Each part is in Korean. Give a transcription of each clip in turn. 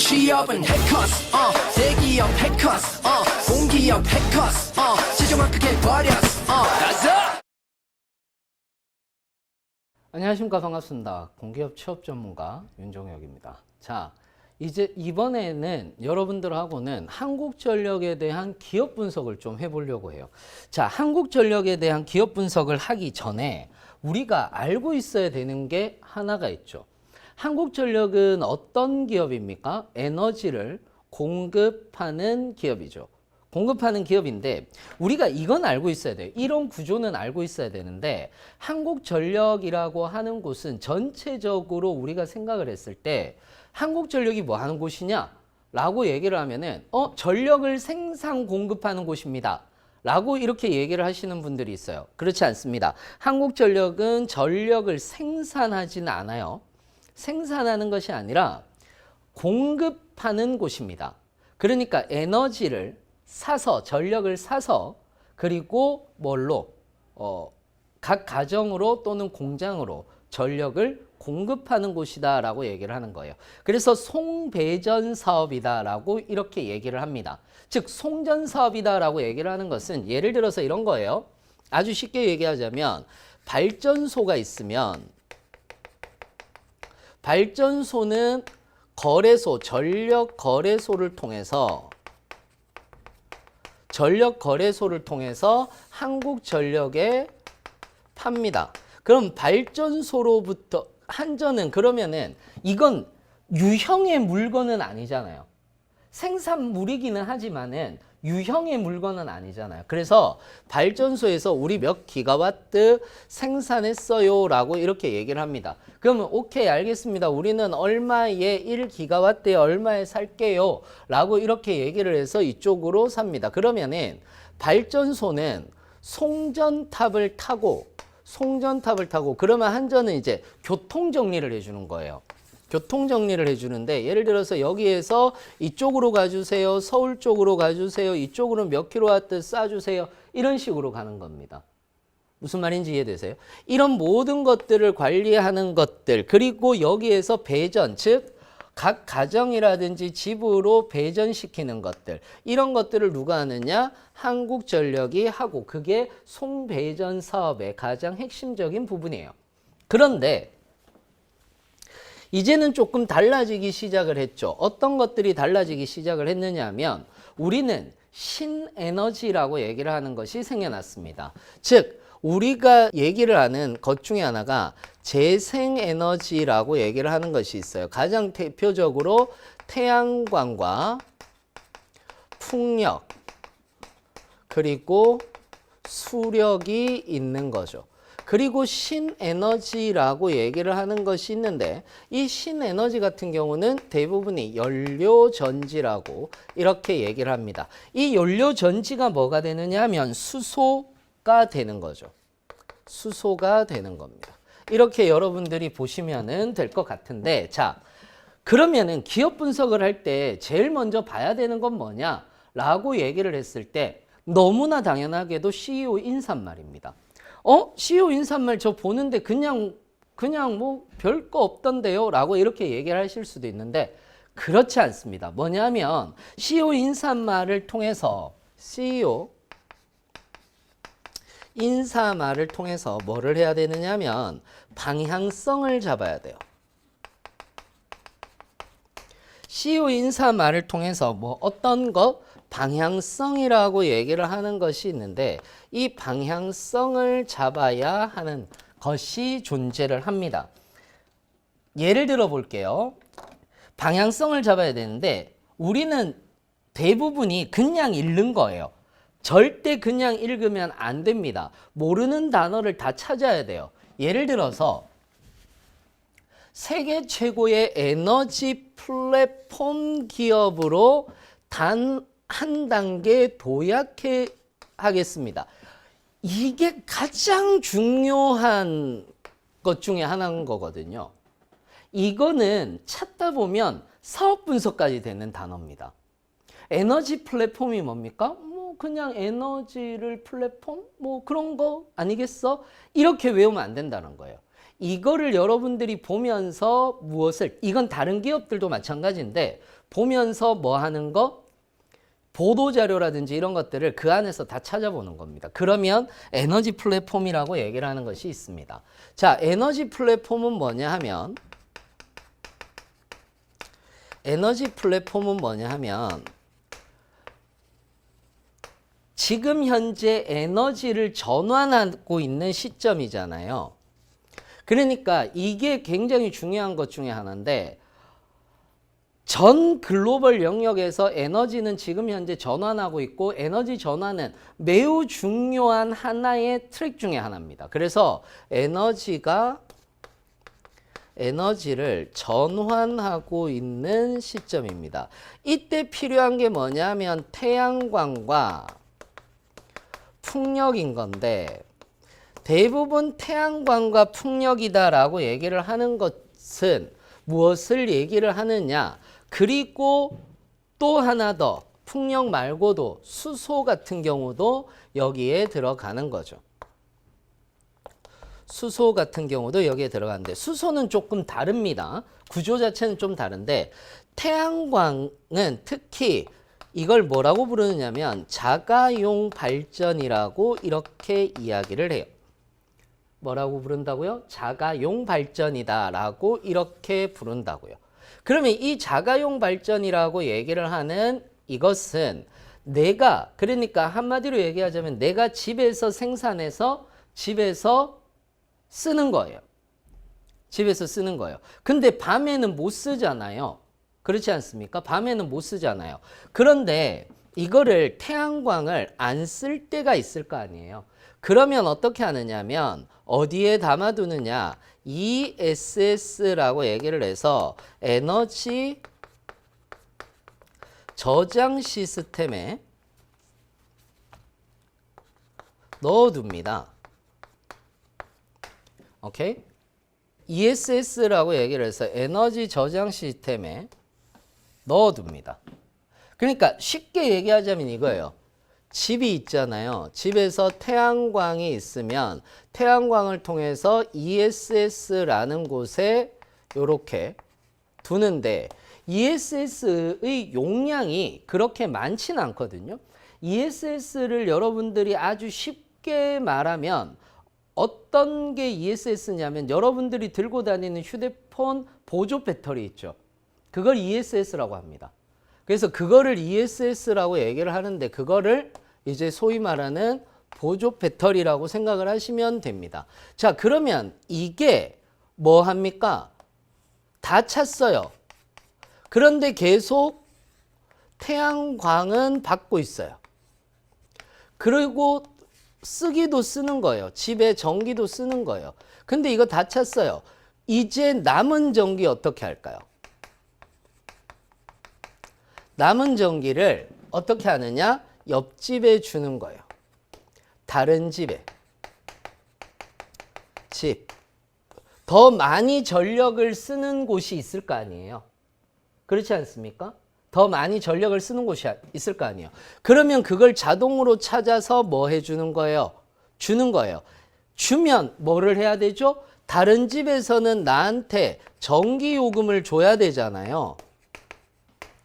취업은 해커스 대기업 해커스 공기업 해커스 최종을 크게 버렸어 가자. 안녕하십니까, 반갑습니다. 공기업 취업 전문가 윤종혁입니다. 자, 이제 이번에는 여러분들하고는 한국전력에 대한 기업 분석을 좀 해보려고 해요. 자, 한국전력에 대한 기업 분석을 하기 전에 우리가 알고 있어야 되는 게 하나가 있죠. 한국전력은 어떤 기업입니까? 에너지를 공급하는 기업이죠. 공급하는 기업인데 우리가 이건 알고 있어야 돼요. 이런 구조는 알고 있어야 되는데 한국전력이라고 하는 곳은 전체적으로 우리가 생각을 했을 때 한국전력이 뭐 하는 곳이냐? 라고 얘기를 하면은 전력을 생산 공급하는 곳입니다. 라고 이렇게 얘기를 하시는 분들이 있어요. 그렇지 않습니다. 한국전력은 전력을 생산하지는 않아요. 생산하는 것이 아니라 공급하는 곳입니다. 그러니까 에너지를 사서, 전력을 사서, 그리고 뭘로? 각 가정으로 또는 공장으로 전력을 공급하는 곳이다 라고 얘기를 하는 거예요. 그래서 송배전 사업이다 라고 이렇게 얘기를 합니다. 즉 송전 사업이다 라고 얘기를 하는 것은 예를 들어서 이런 거예요. 아주 쉽게 얘기하자면 발전소가 있으면 발전소는 거래소, 전력 거래소를 통해서 한국전력에 팝니다. 그럼 발전소로부터 한전은 그러면은 이건 유형의 물건은 아니잖아요. 생산물이기는 하지만은 유형의 물건은 아니잖아요. 그래서 발전소에서 우리 몇 기가와트 생산했어요 라고 이렇게 얘기를 합니다. 그러면 오케이 알겠습니다. 우리는 얼마에 1기가와트에 얼마에 살게요 라고 이렇게 얘기를 해서 이쪽으로 삽니다. 그러면은 발전소는 송전탑을 타고 그러면 한전은 이제 교통정리를 해주는 거예요. 교통정리를 해주는데 예를 들어서 여기에서 이쪽으로 가주세요. 서울 쪽으로 가주세요. 이쪽으로 몇 킬로와트 쏴주세요. 이런 식으로 가는 겁니다. 무슨 말인지 이해되세요? 이런 모든 것들을 관리하는 것들 그리고 여기에서 배전 즉 각 가정이라든지 집으로 배전시키는 것들 이런 것들을 누가 하느냐? 한국전력이 하고 그게 송배전 사업의 가장 핵심적인 부분이에요. 그런데 이제는 조금 달라지기 시작을 했죠. 어떤 것들이 달라지기 시작을 했느냐 하면 우리는 신에너지라고 얘기를 하는 것이 생겨났습니다. 즉 우리가 얘기를 하는 것 중에 하나가 재생에너지라고 얘기를 하는 것이 있어요. 가장 대표적으로 태양광과 풍력 그리고 수력이 있는 거죠. 그리고 신에너지라고 얘기를 하는 것이 있는데 이 신에너지 같은 경우는 대부분이 연료전지라고 이렇게 얘기를 합니다. 이 연료전지가 뭐가 되느냐 하면 수소가 되는 거죠. 수소가 되는 겁니다. 이렇게 여러분들이 보시면은 될 것 같은데 자 그러면은 기업 분석을 할 때 제일 먼저 봐야 되는 건 뭐냐 라고 얘기를 했을 때 너무나 당연하게도 CEO 인사말입니다. CEO 인사말 저 보는데 그냥 뭐 별거 없던데요 라고 이렇게 얘기를 하실 수도 있는데 그렇지 않습니다. 뭐냐면 CEO 인사말을 통해서 뭐를 해야 되느냐면 방향성을 잡아야 돼요. CEO 인사말을 통해서 뭐 어떤 거 방향성이라고 얘기를 하는 것이 있는데 이 방향성을 잡아야 하는 것이 존재를 합니다. 예를 들어 볼게요. 방향성을 잡아야 되는데 우리는 대부분이 그냥 읽는 거예요. 절대 그냥 읽으면 안 됩니다. 모르는 단어를 다 찾아야 돼요. 예를 들어서 세계 최고의 에너지 플랫폼 기업으로 단 한 단계 도약해 하겠습니다. 이게 가장 중요한 것 중에 하나인 거거든요. 이거는 찾다 보면 사업 분석까지 되는 단어입니다. 에너지 플랫폼이 뭡니까? 뭐 그냥 에너지를 플랫폼? 뭐 그런 거 아니겠어? 이렇게 외우면 안 된다는 거예요. 이거를 여러분들이 보면서 무엇을, 이건 다른 기업들도 마찬가지인데 보면서 뭐 하는 거? 보도자료라든지 이런 것들을 그 안에서 다 찾아보는 겁니다. 그러면 에너지 플랫폼이라고 얘기를 하는 것이 있습니다. 자, 에너지 플랫폼은 뭐냐 하면 지금 현재 에너지를 전환하고 있는 시점이잖아요. 그러니까 이게 굉장히 중요한 것 중에 하나인데 전 글로벌 영역에서 에너지는 지금 현재 전환하고 있고 에너지 전환은 매우 중요한 하나의 트랙 중에 하나입니다. 그래서 에너지를 전환하고 있는 시점입니다. 이때 필요한 게 뭐냐면 태양광과 풍력인 건데 대부분 태양광과 풍력이다라고 얘기를 하는 것은 무엇을 얘기를 하느냐? 그리고 또 하나 더 풍력 말고도 수소 같은 경우도 여기에 들어가는 거죠. 수소 같은 경우도 여기에 들어가는데 수소는 조금 다릅니다. 구조 자체는 좀 다른데 태양광은 특히 이걸 뭐라고 부르느냐면 자가용 발전이라고 이렇게 이야기를 해요. 뭐라고 부른다고요? 자가용 발전이다라고 이렇게 부른다고요. 그러면 이 자가용 발전이라고 얘기를 하는 이것은 내가 그러니까 한마디로 얘기하자면 내가 집에서 생산해서 집에서 쓰는 거예요. 집에서 쓰는 거예요. 근데 밤에는 못 쓰잖아요. 그렇지 않습니까? 밤에는 못 쓰잖아요. 그런데 이거를 태양광을 안 쓸 때가 있을 거 아니에요. 그러면 어떻게 하느냐면 어디에 담아두느냐? ESS라고 얘기를 해서 에너지 저장 시스템에 넣어둡니다. 오케이? ESS라고 얘기를 해서 에너지 저장 시스템에 넣어둡니다. 그러니까 쉽게 얘기하자면 이거예요. 집이 있잖아요. 집에서 태양광이 있으면 태양광을 통해서 ESS라는 곳에 이렇게 두는데 ESS의 용량이 그렇게 많지는 않거든요. ESS를 여러분들이 아주 쉽게 말하면 어떤 게 ESS냐면 여러분들이 들고 다니는 휴대폰 보조 배터리 있죠. 그걸 ESS라고 합니다. 그래서 그거를 ESS라고 얘기를 하는데 그거를 이제 소위 말하는 보조 배터리라고 생각을 하시면 됩니다. 자, 그러면 이게 뭐 합니까? 다 찼어요. 그런데 계속 태양광은 받고 있어요. 그리고 쓰기도 쓰는 거예요. 집에 전기도 쓰는 거예요. 근데 이거 다 찼어요. 이제 남은 전기 어떻게 할까요? 남은 전기를 어떻게 하느냐? 옆집에 주는 거예요. 다른 집에. 집. 더 많이 전력을 쓰는 곳이 있을 거 아니에요. 그렇지 않습니까? 더 많이 전력을 쓰는 곳이 있을 거 아니에요. 그러면 그걸 자동으로 찾아서 뭐 해주는 거예요? 주는 거예요. 주면 뭐를 해야 되죠? 다른 집에서는 나한테 전기요금을 줘야 되잖아요.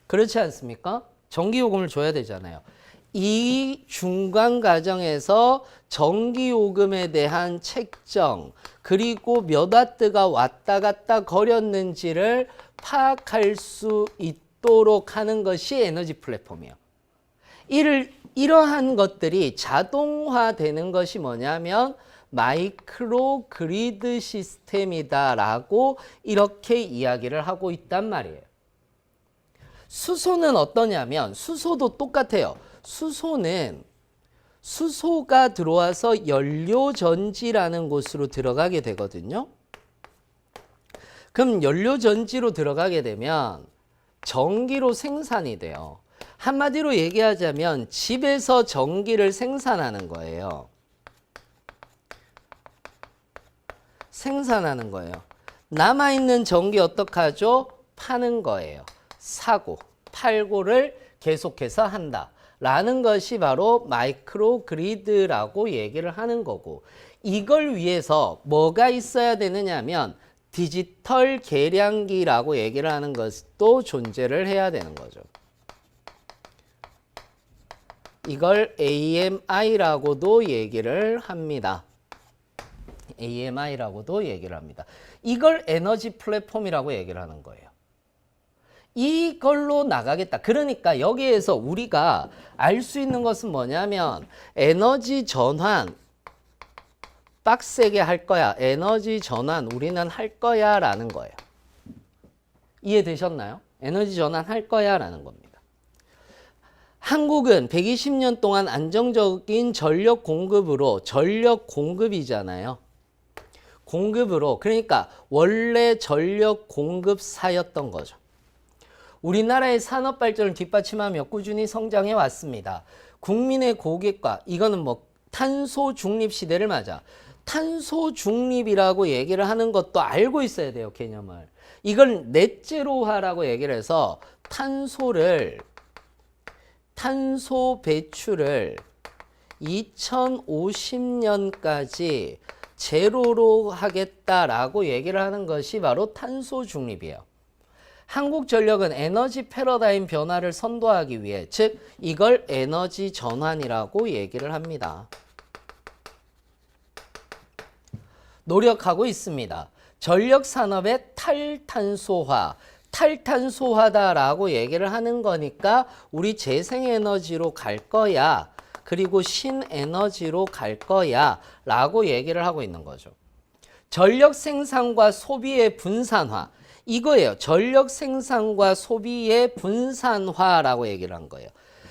그렇지 않습니까? 전기요금을 줘야 되잖아요. 이 중간 과정에서 전기요금에 대한 책정 그리고 몇 와트가 왔다 갔다 거렸는지를 파악할 수 있도록 하는 것이 에너지 플랫폼이에요. 이러한 것들이 자동화되는 것이 뭐냐면 마이크로 그리드 시스템이다라고 이렇게 이야기를 하고 있단 말이에요. 수소는 어떠냐면 수소도 똑같아요. 수소가 들어와서 연료전지라는 곳으로 들어가게 되거든요. 그럼 연료전지로 들어가게 되면 전기로 생산이 돼요. 한마디로 얘기하자면 집에서 전기를 생산하는 거예요. 생산하는 거예요. 남아있는 전기 어떡하죠? 파는 거예요. 사고, 팔고를 계속해서 한다. 라는 것이 바로 마이크로 그리드라고 얘기를 하는 거고 이걸 위해서 뭐가 있어야 되느냐면 디지털 계량기라고 얘기를 하는 것도 존재를 해야 되는 거죠. 이걸 AMI라고도 얘기를 합니다. AMI라고도 얘기를 합니다. 이걸 에너지 플랫폼이라고 얘기를 하는 거예요. 이걸로 나가겠다. 그러니까 여기에서 우리가 알 수 있는 것은 뭐냐면 에너지 전환 빡세게 할 거야. 에너지 전환 우리는 할 거야 라는 거예요. 이해되셨나요? 에너지 전환 할 거야 라는 겁니다. 한국은 120년 동안 안정적인 전력 공급으로 전력 공급이잖아요. 공급으로 그러니까 원래 전력 공급사였던 거죠. 우리나라의 산업 발전을 뒷받침하며 꾸준히 성장해 왔습니다. 국민의 고객과 이거는 뭐 탄소 중립 시대를 맞아. 탄소 중립이라고 얘기를 하는 것도 알고 있어야 돼요, 개념을. 이걸 넷제로화라고 얘기를 해서 탄소 배출을 2050년까지 제로로 하겠다라고 얘기를 하는 것이 바로 탄소 중립이에요. 한국전력은 에너지 패러다임 변화를 선도하기 위해 즉 이걸 에너지 전환이라고 얘기를 합니다. 노력하고 있습니다. 전력산업의 탈탄소화다라고 얘기를 하는 거니까 우리 재생에너지로 갈 거야. 그리고 신에너지로 갈 거야 라고 얘기를 하고 있는 거죠. 전력 생산과 소비의 분산화 이거예요. 전력 생산과 소비의 분산화라고 얘기를 한 거예요.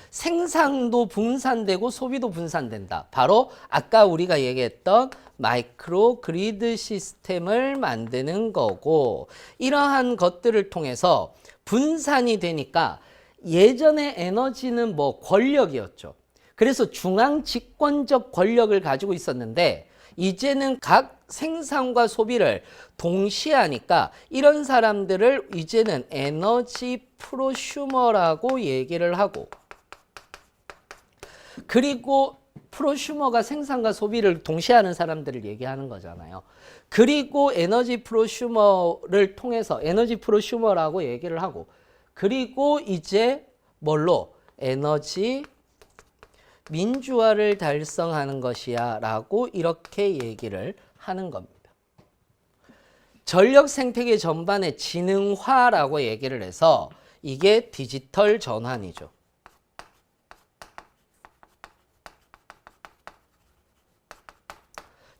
생산도 분산되고 소비도 분산된다. 바로 아까 우리가 얘기했던 마이크로 그리드 시스템을 만드는 거고 이러한 것들을 통해서 분산이 되니까 예전에 에너지는 뭐 권력이었죠. 그래서 중앙 집권적 권력을 가지고 있었는데 이제는 각 생산과 소비를 동시에 하니까 이런 사람들을 이제는 에너지 프로슈머라고 얘기를 하고 그리고 프로슈머가 생산과 소비를 동시에 하는 사람들을 얘기하는 거잖아요. 그리고 에너지 프로슈머를 통해서 에너지 프로슈머라고 얘기를 하고 그리고 이제 뭘로 에너지 민주화를 달성하는 것이야 라고 이렇게 얘기를 하는 겁니다. 전력 생태계 전반의 지능화라고 얘기를 해서 이게 디지털 전환이죠.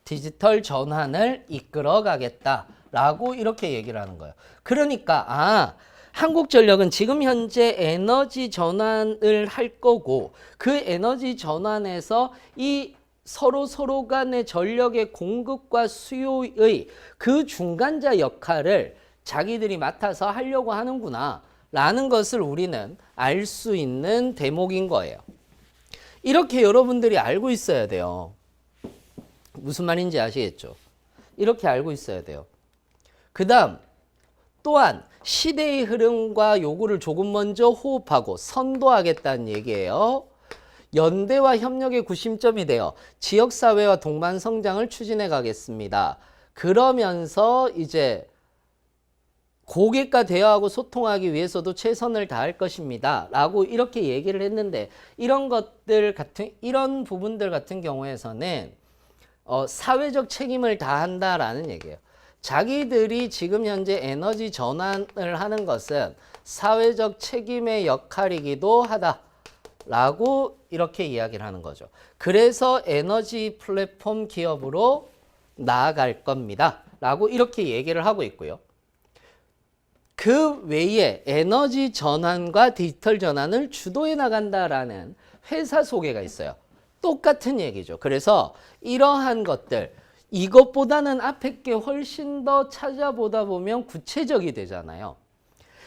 디지털 전환을 이끌어 가겠다라고 이렇게 얘기를 하는 거예요. 그러니까 한국전력은 지금 현재 에너지 전환을 할 거고 그 에너지 전환에서 이 서로 간의 전력의 공급과 수요의 그 중간자 역할을 자기들이 맡아서 하려고 하는구나 라는 것을 우리는 알 수 있는 대목인 거예요. 이렇게 여러분들이 알고 있어야 돼요. 무슨 말인지 아시겠죠? 이렇게 알고 있어야 돼요. 그 다음 또한 시대의 흐름과 요구를 조금 먼저 호흡하고 선도하겠다는 얘기예요. 연대와 협력의 구심점이 되어 지역사회와 동반 성장을 추진해 가겠습니다. 그러면서 이제 고객과 대화하고 소통하기 위해서도 최선을 다할 것입니다. 라고 이렇게 얘기를 했는데 이런 부분들 같은 경우에서는 사회적 책임을 다한다라는 얘기예요. 자기들이 지금 현재 에너지 전환을 하는 것은 사회적 책임의 역할이기도 하다라고 이렇게 이야기를 하는 거죠. 그래서 에너지 플랫폼 기업으로 나아갈 겁니다. 라고 이렇게 얘기를 하고 있고요. 그 외에 에너지 전환과 디지털 전환을 주도해 나간다라는 회사 소개가 있어요. 똑같은 얘기죠. 그래서 이러한 것들 이것보다는 앞에 게 훨씬 더 찾아보다 보면 구체적이 되잖아요.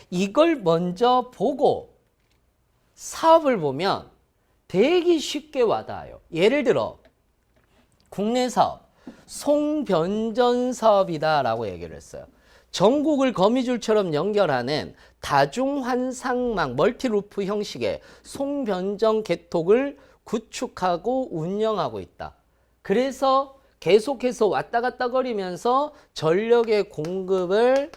이걸 먼저 보고 사업을 보면 되게 쉽게 와닿아요. 예를 들어 국내 사업 송변전 사업이다라고 얘기를 했어요. 전국을 거미줄처럼 연결하는 다중환상망 멀티루프 형식의 송변전 개통을 구축하고 운영하고 있다. 그래서 계속해서 왔다 갔다 거리면서 전력의 공급을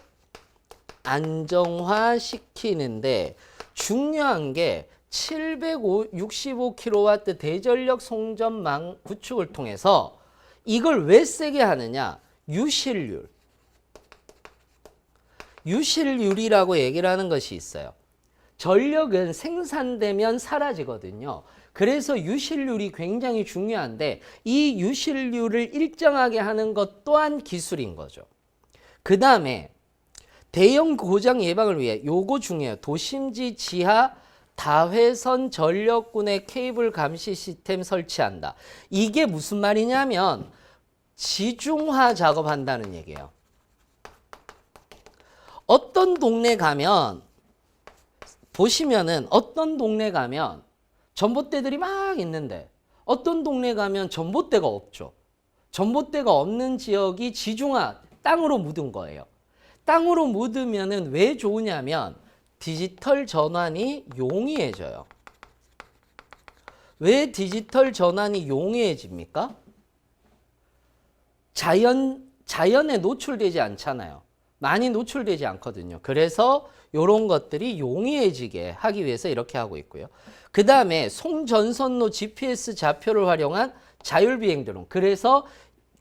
안정화시키는데 중요한 게 765kW 대전력 송전망 구축을 통해서 이걸 왜 세게 하느냐? 유실률. 유실률이라고 얘기를 하는 것이 있어요. 전력은 생산되면 사라지거든요. 그래서 유실률이 굉장히 중요한데 이 유실률을 일정하게 하는 것 또한 기술인 거죠. 그 다음에 대형 고장 예방을 위해 요거 중요해요. 도심지 지하 다회선 전력군의 케이블 감시 시스템 설치한다. 이게 무슨 말이냐면 지중화 작업한다는 얘기예요. 어떤 동네 가면 보시면은 어떤 동네 가면 전봇대들이 막 있는데 어떤 동네 가면 전봇대가 없죠. 전봇대가 없는 지역이 지중화 땅으로 묻은 거예요. 땅으로 묻으면은 왜 좋으냐면 디지털 전환이 용이해져요. 왜 디지털 전환이 용이해집니까? 자연에 노출되지 않잖아요. 많이 노출되지 않거든요. 그래서 이런 것들이 용이해지게 하기 위해서 이렇게 하고 있고요. 그 다음에 송전선로 GPS 좌표를 활용한 자율비행 드론. 그래서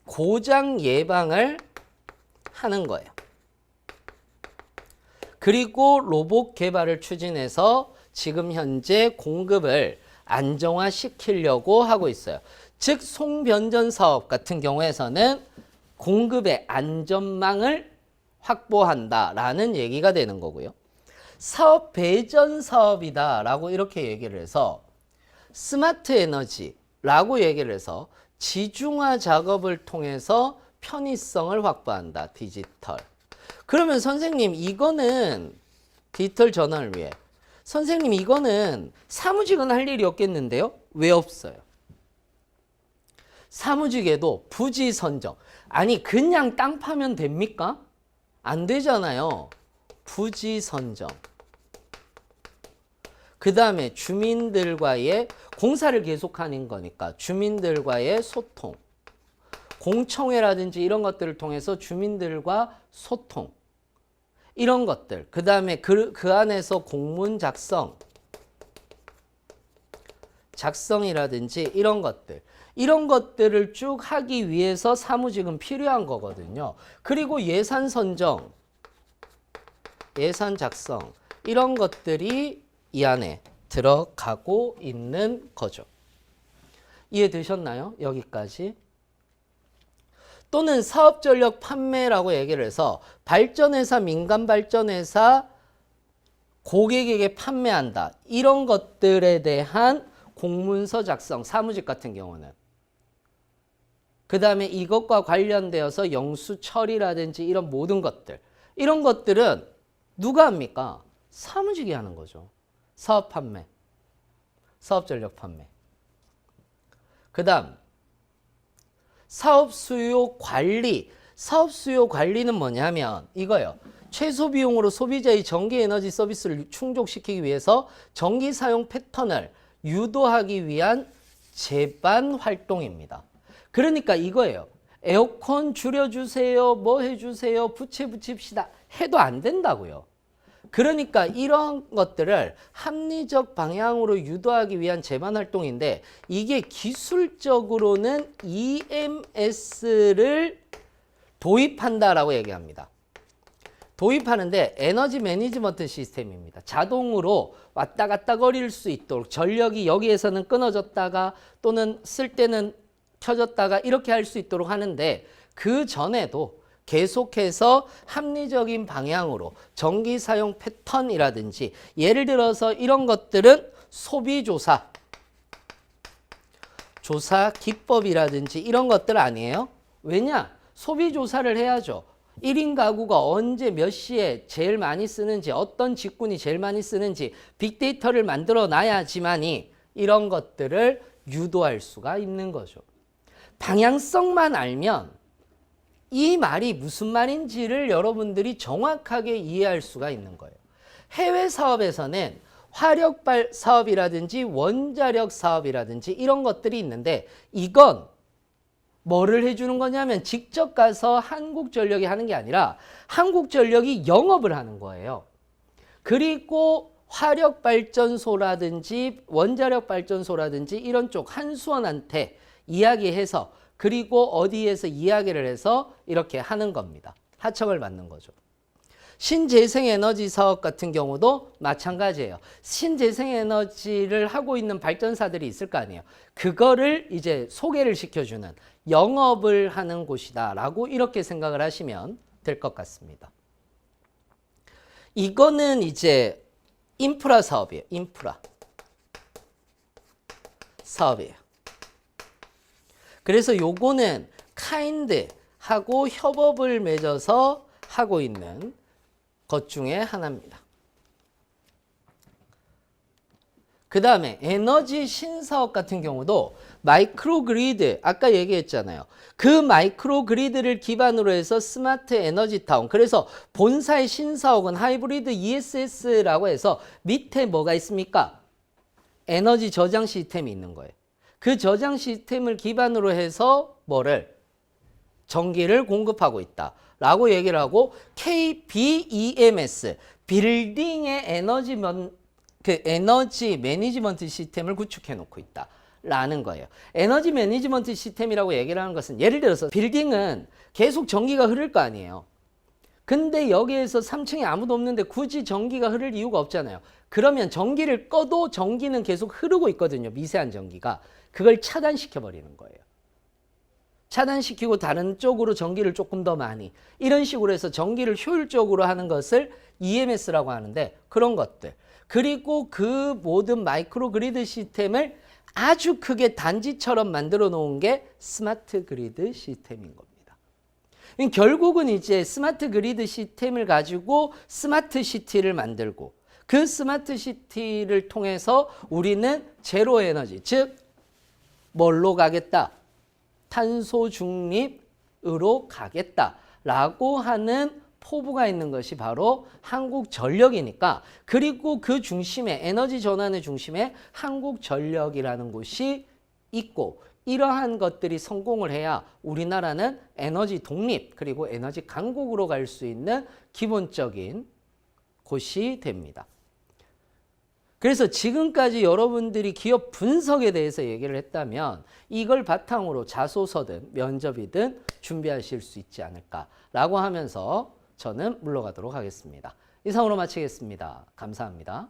고장 예방을 하는 거예요. 그리고 로봇 개발을 추진해서 지금 현재 공급을 안정화시키려고 하고 있어요. 즉 송변전 사업 같은 경우에서는 공급의 안전망을 확보한다라는 얘기가 되는 거고요. 사업 배전 사업이다라고 이렇게 얘기를 해서 스마트 에너지라고 얘기를 해서 지중화 작업을 통해서 편의성을 확보한다. 디지털. 그러면 선생님 이거는 디지털 전환을 위해 선생님 이거는 사무직은 할 일이 없겠는데요? 왜 없어요? 사무직에도 부지 선정. 아니 그냥 땅 파면 됩니까? 안 되잖아요. 부지 선정. 그 다음에 주민들과의 공사를 계속하는 거니까 주민들과의 소통. 공청회라든지 이런 것들을 통해서 주민들과 소통. 이런 것들. 그 다음에 그 안에서 공문 작성이라든지 이런 것들. 이런 것들을 쭉 하기 위해서 사무직은 필요한 거거든요. 그리고 예산 선정, 예산 작성 이런 것들이 이 안에 들어가고 있는 거죠. 이해되셨나요? 여기까지. 또는 사업전력 판매라고 얘기를 해서 발전회사, 민간발전회사 고객에게 판매한다. 이런 것들에 대한 공문서 작성, 사무직 같은 경우는. 그 다음에 이것과 관련되어서 영수 처리라든지 이런 모든 것들. 이런 것들은 누가 합니까? 사무직이 하는 거죠. 사업 판매, 사업 전력 판매. 그 다음 사업 수요 관리. 사업 수요 관리는 뭐냐면 이거요. 최소 비용으로 소비자의 전기 에너지 서비스를 충족시키기 위해서 전기 사용 패턴을 유도하기 위한 제반 활동입니다. 그러니까 이거예요. 에어컨 줄여주세요. 뭐 해주세요. 부채 붙입시다. 해도 안 된다고요. 그러니까 이런 것들을 합리적 방향으로 유도하기 위한 제반 활동인데 이게 기술적으로는 EMS를 도입한다라고 얘기합니다. 도입하는데 에너지 매니지먼트 시스템입니다. 자동으로 왔다 갔다 거릴 수 있도록 전력이 여기에서는 끊어졌다가 또는 쓸 때는 켜졌다가 이렇게 할 수 있도록 하는데 그 전에도 계속해서 합리적인 방향으로 전기 사용 패턴이라든지 예를 들어서 이런 것들은 소비조사, 조사 기법이라든지 이런 것들 아니에요? 왜냐? 소비조사를 해야죠. 1인 가구가 언제 몇 시에 제일 많이 쓰는지 어떤 직군이 제일 많이 쓰는지 빅데이터를 만들어 놔야지만이 이런 것들을 유도할 수가 있는 거죠. 방향성만 알면 이 말이 무슨 말인지를 여러분들이 정확하게 이해할 수가 있는 거예요. 해외 사업에서는 화력발 사업이라든지 원자력 사업이라든지 이런 것들이 있는데 이건 뭐를 해주는 거냐면 직접 가서 한국전력이 하는 게 아니라 한국전력이 영업을 하는 거예요. 그리고 화력발전소라든지 원자력발전소라든지 이런 쪽 한수원한테 이야기해서 그리고 어디에서 이야기를 해서 이렇게 하는 겁니다. 하청을 받는 거죠. 신재생에너지 사업 같은 경우도 마찬가지예요. 신재생에너지를 하고 있는 발전사들이 있을 거 아니에요. 그거를 이제 소개를 시켜주는 영업을 하는 곳이다 라고 이렇게 생각을 하시면 될 것 같습니다. 이거는 이제 인프라 사업이에요. 인프라 사업이에요. 그래서 요거는 카인드하고 협업을 맺어서 하고 있는 것 중에 하나입니다. 그 다음에 에너지 신사업 같은 경우도 마이크로그리드, 아까 얘기했잖아요. 그 마이크로그리드를 기반으로 해서 스마트 에너지 타운, 그래서 본사의 신사업은 하이브리드 ESS라고 해서 밑에 뭐가 있습니까? 에너지 저장 시스템이 있는 거예요. 그 저장 시스템을 기반으로 해서 뭐를? 전기를 공급하고 있다 라고 얘기를 하고, KBEMS, 빌딩의 에너지 매니지먼트 시스템을 구축해 놓고 있다 라는 거예요. 에너지 매니지먼트 시스템이라고 얘기를 하는 것은, 예를 들어서 빌딩은 계속 전기가 흐를 거 아니에요. 근데 여기에서 3층에 아무도 없는데 굳이 전기가 흐를 이유가 없잖아요. 그러면 전기를 꺼도 전기는 계속 흐르고 있거든요. 미세한 전기가. 그걸 차단시켜 버리는 거예요. 차단시키고 다른 쪽으로 전기를 조금 더 많이, 이런 식으로 해서 전기를 효율적으로 하는 것을 EMS라고 하는데, 그런 것들. 그리고 그 모든 마이크로 그리드 시스템을 아주 크게 단지처럼 만들어 놓은 게 스마트 그리드 시스템인 겁니다. 결국은 이제 스마트 그리드 시스템을 가지고 스마트 시티를 만들고, 그 스마트 시티를 통해서 우리는 제로 에너지, 즉 뭘로 가겠다? 탄소 중립으로 가겠다라고 하는 포부가 있는 것이 바로 한국전력이니까, 그리고 그 중심에, 에너지 전환의 중심에 한국전력이라는 곳이 있고, 이러한 것들이 성공을 해야 우리나라는 에너지 독립 그리고 에너지 강국으로 갈 수 있는 기본적인 곳이 됩니다. 그래서 지금까지 여러분들이 기업 분석에 대해서 얘기를 했다면 이걸 바탕으로 자소서든 면접이든 준비하실 수 있지 않을까라고 하면서 저는 물러가도록 하겠습니다. 이상으로 마치겠습니다. 감사합니다.